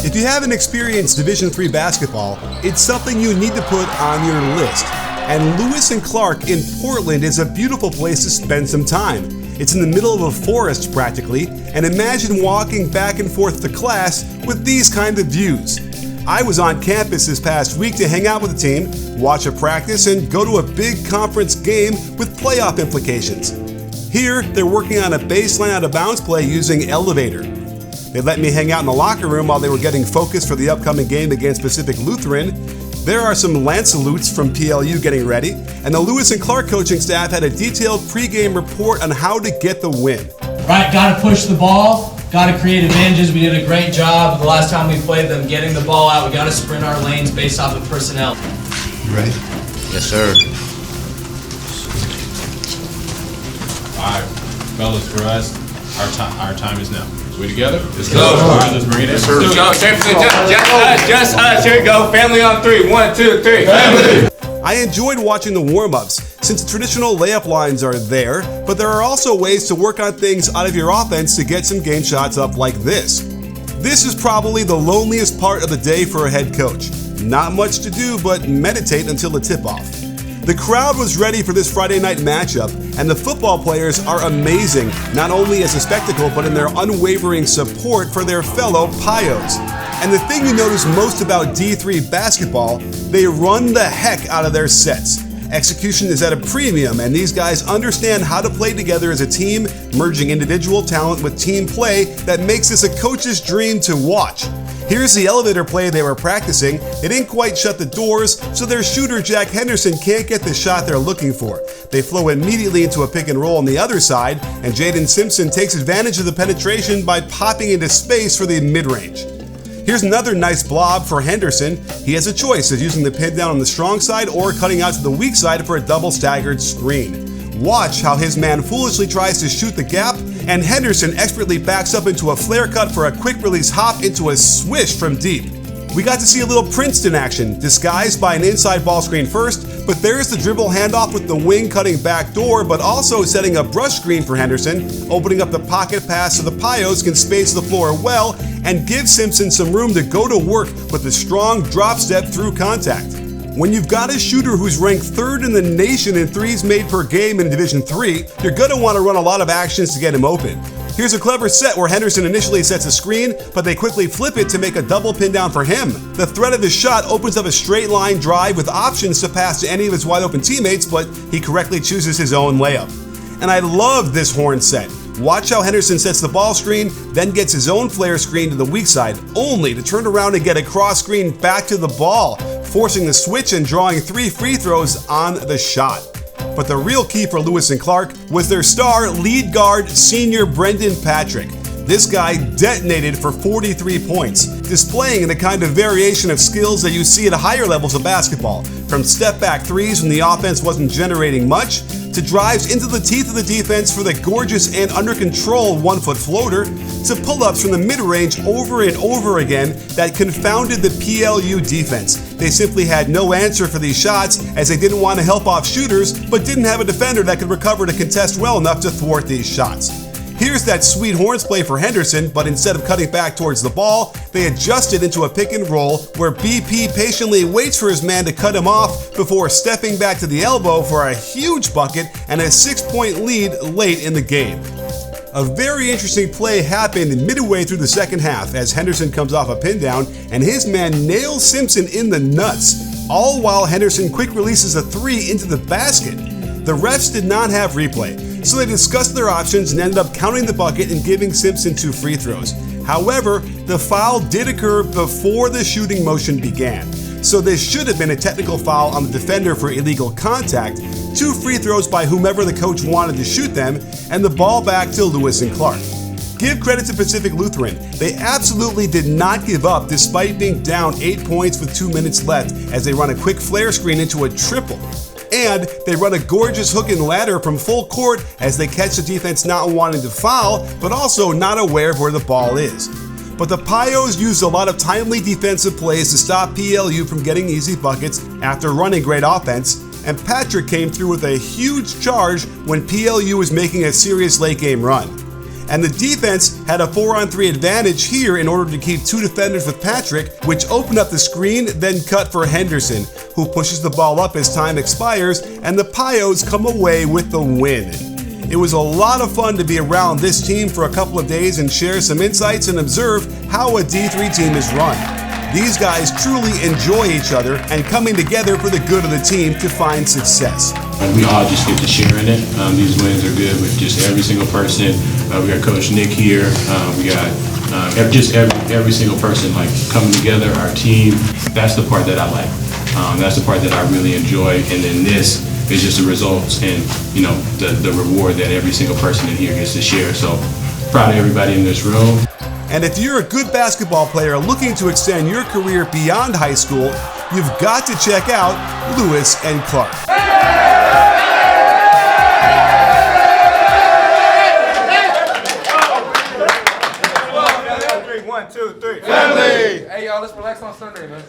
If you haven't experienced Division III basketball, it's something you need to put on your list. And Lewis and Clark in Portland is a beautiful place to spend some time. It's in the middle of a forest practically, and imagine walking back and forth to class with these kind of views. I was on campus this past week to hang out with the team, watch a practice, and go to a big conference game with playoff implications. Here, they're working on a baseline out of bounds play using Elevator. They let me hang out in the locker room while they were getting focused for the upcoming game against Pacific Lutheran. There are some Lance salutes from PLU getting ready, and the Lewis and Clark coaching staff had a detailed pregame report on how to get the win. Right, got to push the ball, got to create advantages. We did a great job the last time we played them getting the ball out. We got to sprint our lanes based off of personnel. You ready? Yes, sir. All right, fellas, for us, our time is now. We together? Let's go. All right, let's bring it in. Let's go. Just us. Here we go. Family on three. 1, 2, 3. Family. I enjoyed watching the warm-ups since the traditional layup lines are there, but there are also ways to work on things out of your offense to get some game shots up like this. This is probably the loneliest part of the day for a head coach. Not much to do but meditate until the tip-off. The crowd was ready for this Friday night matchup, and the football players are amazing, not only as a spectacle, but in their unwavering support for their fellow Pios. And the thing you notice most about D3 basketball, they run the heck out of their sets. Execution is at a premium, and these guys understand how to play together as a team, merging individual talent with team play that makes this a coach's dream to watch. Here's the elevator play they were practicing. They didn't quite shut the doors, so their shooter Jack Henderson can't get the shot they're looking for. They flow immediately into a pick and roll on the other side, and Jaden Simpson takes advantage of the penetration by popping into space for the mid-range. Here's another nice blob for Henderson. He has a choice of using the pin down on the strong side or cutting out to the weak side for a double staggered screen. Watch how his man foolishly tries to shoot the gap, and Henderson expertly backs up into a flare cut for a quick release hop into a swish from deep. We got to see a little Princeton action, disguised by an inside ball screen first, but there's the dribble handoff with the wing cutting back door, but also setting a brush screen for Henderson, opening up the pocket pass so the Pios can space the floor well and give Simpson some room to go to work with a strong drop step through contact. When you've got a shooter who's ranked 3rd in the nation in threes made per game in Division III, you're going to want to run a lot of actions to get him open. Here's a clever set where Henderson initially sets a screen, but they quickly flip it to make a double pin down for him. The threat of his shot opens up a straight line drive with options to pass to any of his wide open teammates, but he correctly chooses his own layup. And I love this horn set. Watch how Henderson sets the ball screen, then gets his own flare screen to the weak side, only to turn around and get a cross screen back to the ball, forcing the switch and drawing 3 free throws on the shot. But the real key for Lewis and Clark was their star lead guard, senior Brendon Patrick. This guy detonated for 43 points, displaying the kind of variation of skills that you see at higher levels of basketball, from step-back threes when the offense wasn't generating much, to drives into the teeth of the defense for the gorgeous and under-control 1-foot floater, to pull-ups from the mid-range over and over again that confounded the PLU defense. They simply had no answer for these shots as they didn't want to help off shooters, but didn't have a defender that could recover to contest well enough to thwart these shots. Here's that sweet horns play for Henderson, but instead of cutting back towards the ball, they adjust it into a pick and roll where BP patiently waits for his man to cut him off before stepping back to the elbow for a huge bucket and a 6-point lead late in the game. A very interesting play happened midway through the second half as Henderson comes off a pin down and his man nails Simpson in the nuts, all while Henderson quick releases a 3 into the basket. The refs did not have replay, so they discussed their options and ended up counting the bucket and giving Simpson 2 free throws. However, the foul did occur before the shooting motion began, so this should have been a technical foul on the defender for illegal contact, 2 free throws by whomever the coach wanted to shoot them, and the ball back to Lewis and Clark. Give credit to Pacific Lutheran. They absolutely did not give up despite being down 8 points with 2 minutes left as they run a quick flare screen into a triple. And they run a gorgeous hook and ladder from full court as they catch the defense not wanting to foul, but also not aware of where the ball is. But the Pios used a lot of timely defensive plays to stop PLU from getting easy buckets after running great offense, and Patrick came through with a huge charge when PLU was making a serious late game run. And the defense had a 4-on-3 advantage here in order to keep 2 defenders with Patrick, which opened up the screen, then cut for Henderson, who pushes the ball up as time expires, and the Pios come away with the win. It was a lot of fun to be around this team for a couple of days and share some insights and observe how a D3 team is run. These guys truly enjoy each other and coming together for the good of the team to find success. We all just get to share in it. These wins are good with just every single person. We got Coach Nick here. We got every single person like coming together, our team. That's the part that I like. That's the part that I really enjoy. And then this is just the results and, you know, the reward that every single person in here gets to share. So proud of everybody in this room. And if you're a good basketball player looking to extend your career beyond high school, you've got to check out Lewis and Clark. 1, 2, 3. Family! Hey, y'all, let's relax on Sunday, man.